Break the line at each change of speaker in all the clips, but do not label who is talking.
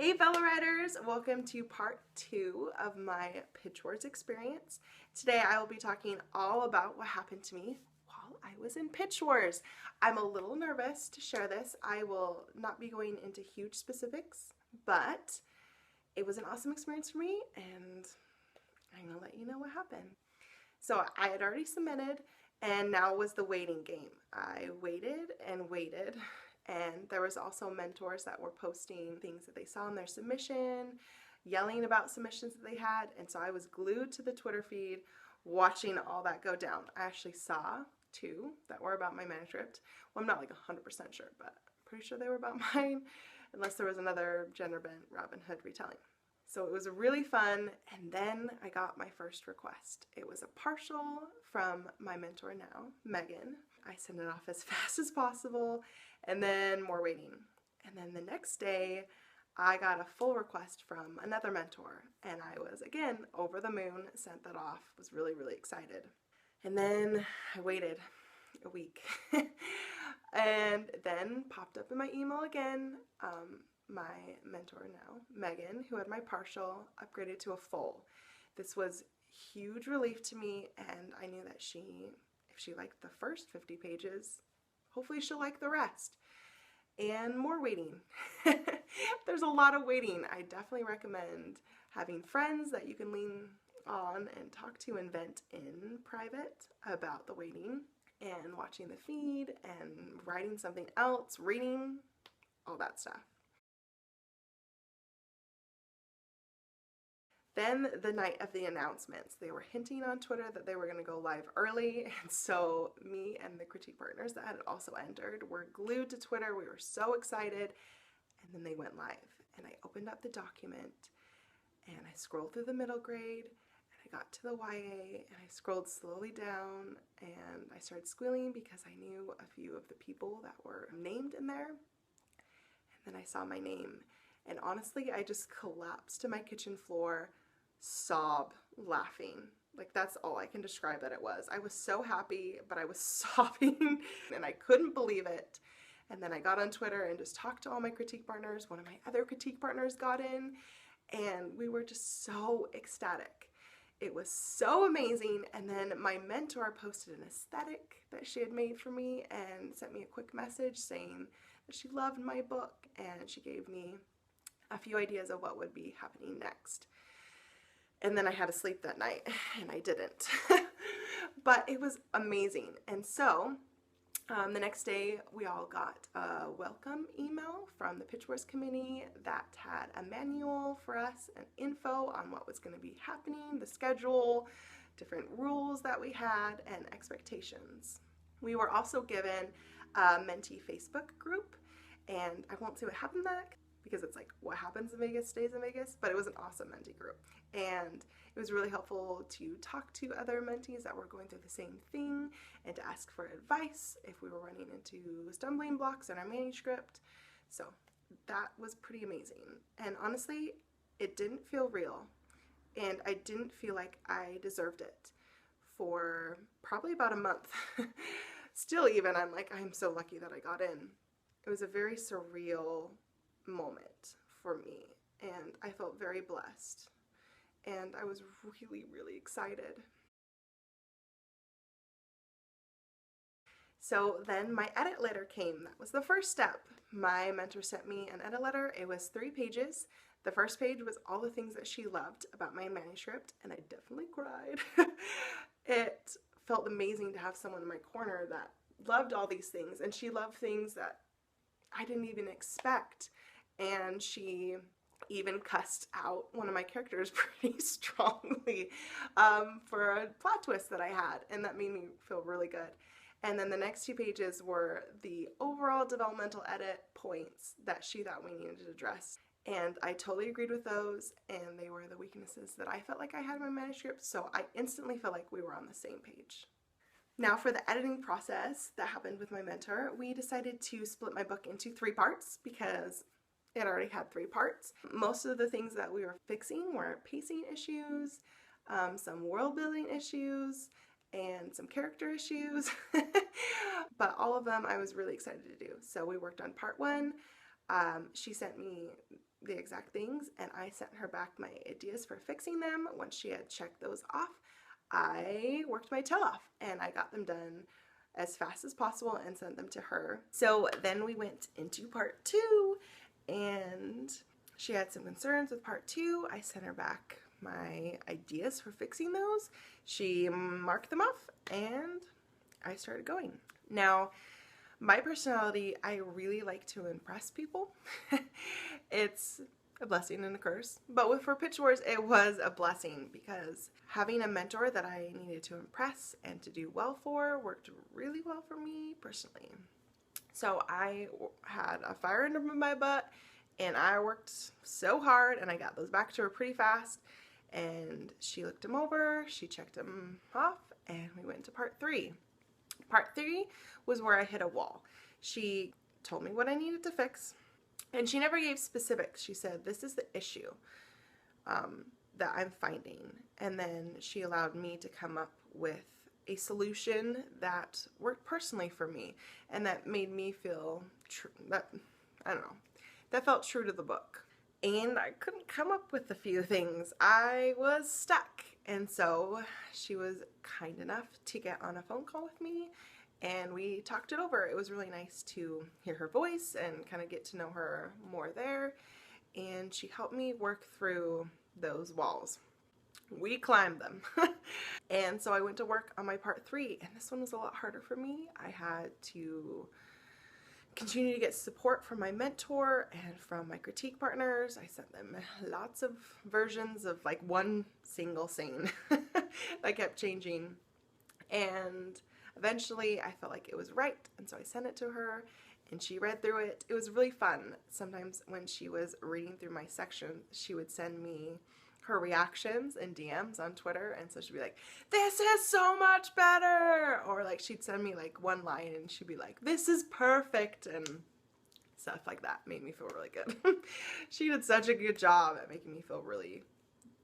Hey fellow writers, welcome to part 2 of my Pitch Wars experience. Today I will be talking all about what happened to me while I was in Pitch Wars. I'm a little nervous to share this. I will not be going into huge specifics, but it was an awesome experience for me and I'm going to let you know what happened. So I had already submitted and now was the waiting game. I waited and waited. And there was also mentors that were posting things that they saw in their submission, yelling about submissions that they had, and so I was glued to the Twitter feed watching all that go down. I actually saw 2 that were about my manuscript. Well, I'm not like 100% sure, but I'm pretty sure they were about mine, unless there was another gender-bent Robin Hood retelling. So it was really fun, and then I got my first request. It was a partial from my mentor now, Megan. I sent it off as fast as possible, and then more waiting. And then the next day, I got a full request from another mentor, and I was, again, over the moon, sent that off, was really, really excited. And then I waited a week, and then popped up in my email again, my mentor now, Megan, who had my partial, upgraded to a full. This was huge relief to me, and I knew that if she liked the first 50 pages, hopefully she'll like the rest. And more waiting. There's a lot of waiting. I definitely recommend having friends that you can lean on and talk to and vent in private about the waiting, and watching the feed and writing something else, reading, all that stuff. Then the night of the announcements, they were hinting on Twitter that they were going to go live early, and so me and the critique partners that had also entered were glued to Twitter. We were so excited, and then they went live, and I opened up the document, and I scrolled through the middle grade, and I got to the YA, and I scrolled slowly down, and I started squealing because I knew a few of the people that were named in there, and then I saw my name, and honestly, I just collapsed to my kitchen floor, sob laughing. Like, that's all I can describe that it was. I was so happy, but I was sobbing and I couldn't believe it. And then I got on Twitter and just talked to all my critique partners. One of my other critique partners got in, and we were just so ecstatic. It was so amazing. And then my mentor posted an aesthetic that she had made for me and sent me a quick message saying that she loved my book, and she gave me a few ideas of what would be happening next. And then I had to sleep that night, and I didn't. But it was amazing. And so the next day, we all got a welcome email from the Pitch Wars committee that had a manual for us and info on what was going to be happening, the schedule, different rules that we had, and expectations. We were also given a Mentee Facebook group, and I won't say what happened that because it's like what happens in Vegas stays in Vegas, but it was an awesome Mentee group, and it was really helpful to talk to other mentees that were going through the same thing and to ask for advice if we were running into stumbling blocks in our manuscript. So that was pretty amazing, and honestly, it didn't feel real, and I didn't feel like I deserved it for probably about a month. Still, even, I'm like, I'm so lucky that I got in. It was a very surreal moment for me, and I felt very blessed, and I was really, really excited. So then my edit letter came. That was the first step. My mentor sent me an edit letter. It was 3 pages. The first page was all the things that she loved about my manuscript, and I definitely cried. It felt amazing to have someone in my corner that loved all these things, and she loved things that I didn't even expect. And she even cussed out one of my characters pretty strongly for a plot twist that I had, and that made me feel really good. And then the next 2 pages were the overall developmental edit points that she thought we needed to address. And I totally agreed with those, and they were the weaknesses that I felt like I had in my manuscript, so I instantly felt like we were on the same page. Now for the editing process that happened with my mentor, we decided to split my book into 3 parts because it already had 3 parts. Most of the things that we were fixing were pacing issues, some world building issues, and some character issues, but all of them I was really excited to do. So we worked on part 1. She sent me the exact things, and I sent her back my ideas for fixing them. Once she had checked those off, I worked my tail off and I got them done as fast as possible and sent them to her. So then we went into part 2, and she had some concerns with part 2. I sent her back my ideas for fixing those. She marked them off and I started going. Now, my personality, I really like to impress people. It's a blessing and a curse. But for Pitch Wars, it was a blessing because having a mentor that I needed to impress and to do well for worked really well for me personally. So I had a fire under my butt and I worked so hard and I got those back to her pretty fast. And she looked them over, she checked them off, and we went to part 3. Part 3 was where I hit a wall. She told me what I needed to fix, and she never gave specifics. She said, this is the issue that I'm finding. And then she allowed me to come up with a solution that worked personally for me and that made me feel that felt true to the book. And I couldn't come up with a few things. I was stuck. And so she was kind enough to get on a phone call with me and we talked it over. It was really nice to hear her voice and kind of get to know her more there. And she helped me work through those walls. We climbed them. And so I went to work on my part 3, and this one was a lot harder for me. I had to continue to get support from my mentor and from my critique partners. I sent them lots of versions of like one single scene that kept changing. And eventually I felt like it was right, and so I sent it to her and she read through it. It was really fun. Sometimes when she was reading through my section, she would send me her reactions and DMs on Twitter, and so she'd be like, this is so much better, or like she'd send me like one line and she'd be like, this is perfect, and stuff like that. Made me feel really good. She did such a good job at making me feel really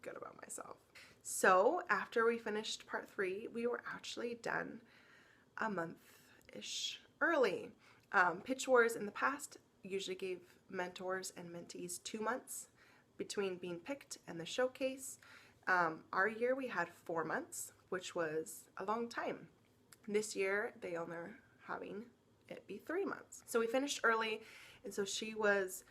good about myself. So after we finished part 3, we were actually done a month-ish early. Pitch Wars in the past usually gave mentors and mentees 2 months between being picked and the showcase. Our year we had 4 months, which was a long time. This year they only are having it be 3 months. So we finished early, and so she was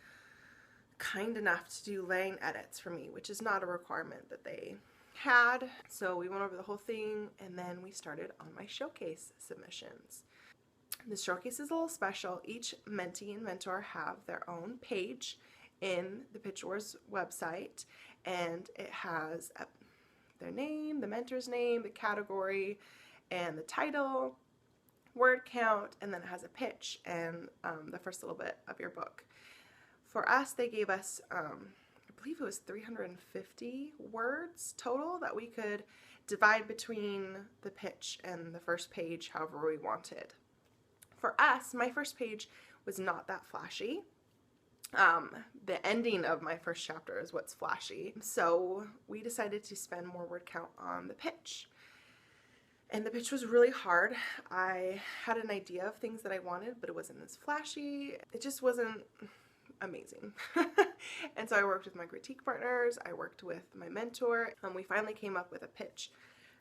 kind enough to do laying edits for me, which is not a requirement that they had. So we went over the whole thing, and then we started on my showcase submissions. The showcase is a little special. Each mentee and mentor have their own page in the Pitch Wars website, and it has their name, the mentor's name, the category, and the title, word count, and then it has a pitch and the first little bit of your book. For us, they gave us, I believe it was 350 words total that we could divide between the pitch and the first page however we wanted. For us, my first page was not that flashy. The ending of my first chapter is what's flashy. So we decided to spend more word count on the pitch. And the pitch was really hard. I had an idea of things that I wanted, but it wasn't as flashy. It just wasn't amazing. And so I worked with my critique partners, I worked with my mentor, and we finally came up with a pitch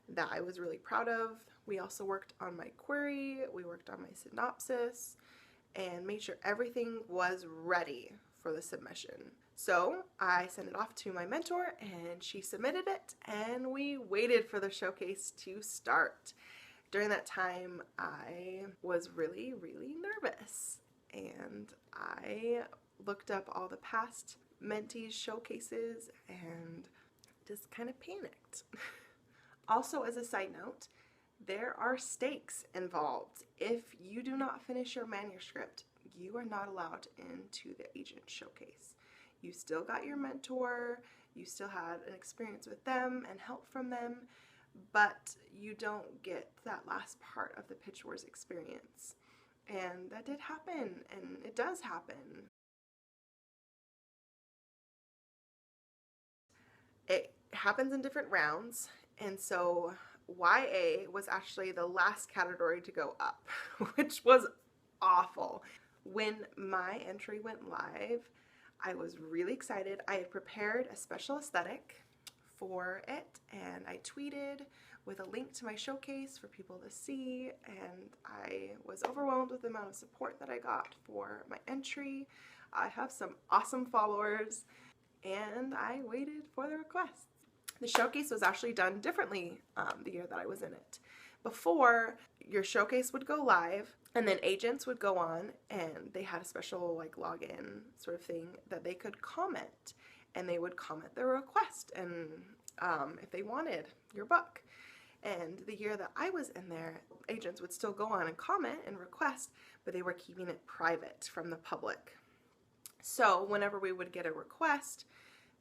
that I was really proud of. We also worked on my query, we worked on my synopsis, and made sure everything was ready for the submission. So I sent it off to my mentor and she submitted it, and we waited for the showcase to start. During that time, I was really, really nervous, and I looked up all the past mentees showcases and just kind of panicked. Also, as a side note, there are stakes involved. If you do not finish your manuscript, you are not allowed into the agent showcase. You still got your mentor, you still had an experience with them and help from them, but you don't get that last part of the Pitch Wars experience. And that did happen, and it does happen. It happens in different rounds, and so YA was actually the last category to go up, which was awful. When my entry went live, I was really excited. I had prepared a special aesthetic for it, and I tweeted with a link to my showcase for people to see, and I was overwhelmed with the amount of support that I got for my entry. I have some awesome followers, and I waited for the requests. The showcase was actually done differently the year that I was in it. Before, your showcase would go live, and then agents would go on, and they had a special like login sort of thing that they could comment, and they would comment their request and if they wanted your book. And the year that I was in there, agents would still go on and comment and request, but they were keeping it private from the public. So whenever we would get a request,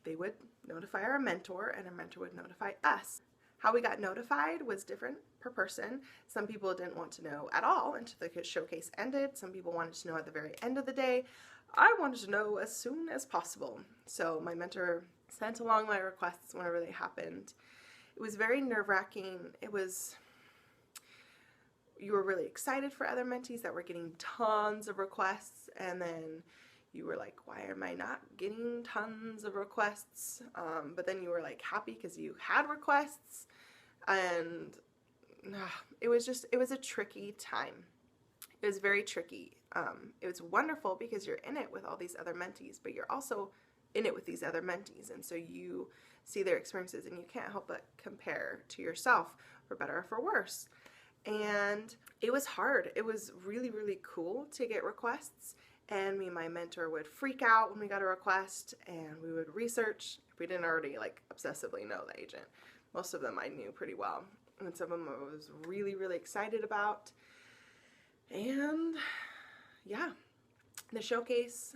they would notify our mentor, and our mentor would notify us. How we got notified was different per person. Some people didn't want to know at all until the showcase ended. Some people wanted to know at the very end of the day. I wanted to know as soon as possible. So my mentor sent along my requests whenever they happened. It was very nerve-wracking. You were really excited for other mentees that were getting tons of requests, and then you were like, why am I not getting tons of requests? But then you were like happy because you had requests, and it was a tricky time. It was very tricky. It was wonderful because you're in it with all these other mentees, but you're also in it with these other mentees, and so you see their experiences, and you can't help but compare to yourself, for better or for worse. And it was hard. It was really, really cool to get requests, and me and my mentor would freak out when we got a request, and we would research if we didn't already like obsessively know the agent. Most of them I knew pretty well, and some of them I was really, really excited about. And yeah, the showcase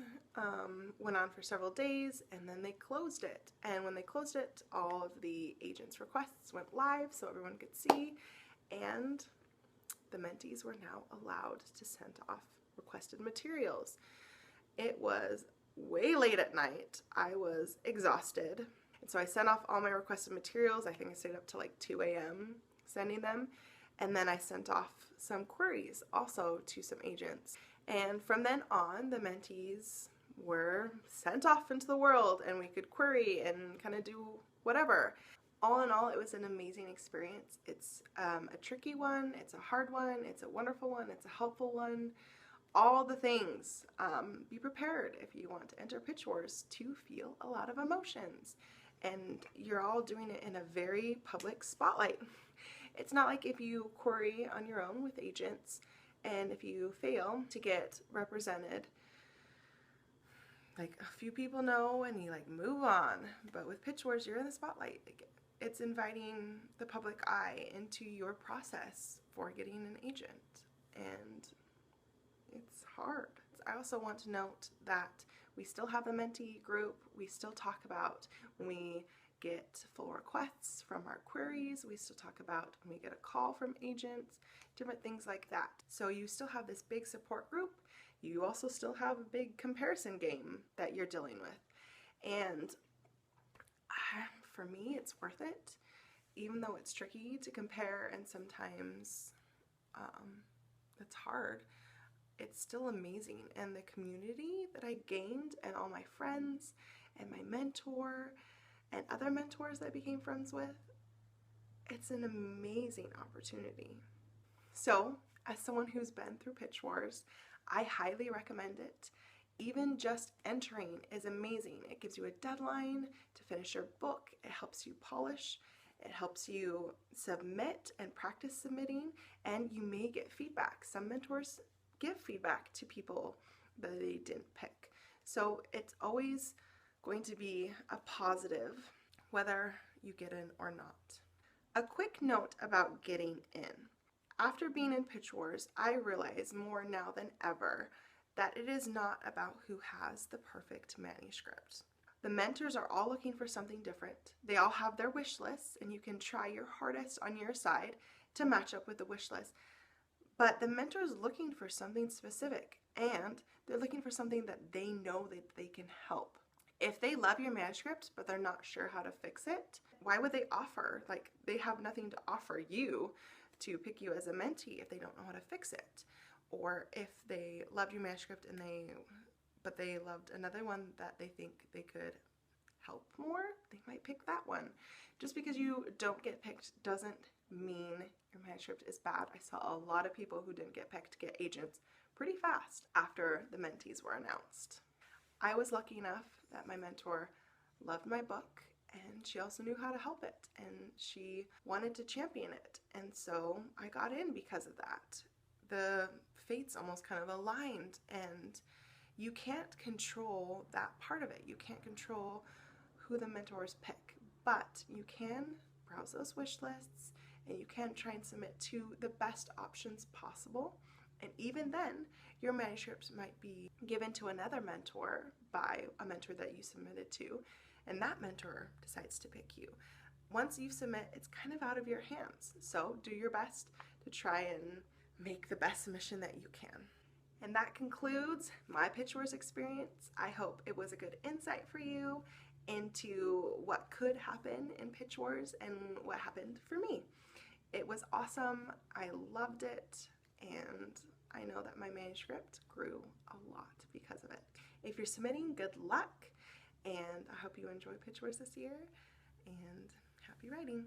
went on for several days, and then they closed it. And when they closed it, all of the agents' requests went live so everyone could see, and the mentees were now allowed to send off requested materials. It was way late at night. I was exhausted, and so I sent off all my requested materials. I think I stayed up to like 2 a.m. sending them, and then I sent off some queries also to some agents. And from then on, the mentees were sent off into the world, and we could query and kind of do whatever. All in all, it was an amazing experience. It's a tricky one, it's a hard one, it's a wonderful one, it's a helpful one. All the things. Be prepared if you want to enter Pitch Wars to feel a lot of emotions. And you're all doing it in a very public spotlight. It's not like if you query on your own with agents, and if you fail to get represented, like a few people know and you like move on. But with Pitch Wars, you're in the spotlight. It's inviting the public eye into your process for getting an agent, and it's hard. I also want to note that we still have a mentee group. We still talk about when we get full requests from our queries. We still talk about when we get a call from agents, different things like that. So you still have this big support group. You also still have a big comparison game that you're dealing with. And for me, it's worth it, even though it's tricky to compare and sometimes it's hard. It's still amazing, and the community that I gained, and all my friends and my mentor and other mentors that I became friends with, it's an amazing opportunity. So as someone who's been through Pitch Wars, I highly recommend it. Even just entering is amazing. It gives you a deadline to finish your book. It helps you polish. It helps you submit and practice submitting, and you may get feedback. Some mentors give feedback to people that they didn't pick. So it's always going to be a positive, whether you get in or not. A quick note about getting in. After being in Pitch Wars, I realize more now than ever that it is not about who has the perfect manuscript. The mentors are all looking for something different. They all have their wish lists, and you can try your hardest on your side to match up with the wish list. But the mentor is looking for something specific, and they're looking for something that they know that they can help. If they love your manuscript, but they're not sure how to fix it, why would they offer? Like, they have nothing to offer you to pick you as a mentee if they don't know how to fix it. Or if they love your manuscript but they loved another one that they think they could help more, they might pick that one. Just because you don't get picked doesn't mean your manuscript is bad. I saw a lot of people who didn't get picked get agents pretty fast after the mentees were announced. I was lucky enough that my mentor loved my book, and she also knew how to help it, and she wanted to champion it, and so I got in because of that. The fates almost kind of aligned, and you can't control that part of it. You can't control who the mentors pick, but you can browse those wish lists, and you can try and submit to the best options possible. And even then, your manuscript might be given to another mentor by a mentor that you submitted to, and that mentor decides to pick you. Once you submit, it's kind of out of your hands. So do your best to try and make the best submission that you can. And that concludes my Pitch Wars experience. I hope it was a good insight for you into what could happen in Pitch Wars and what happened for me. It was awesome. I loved it, and I know that my manuscript grew a lot because of it. If you're submitting, good luck, and I hope you enjoy Pitch Wars this year, and happy writing.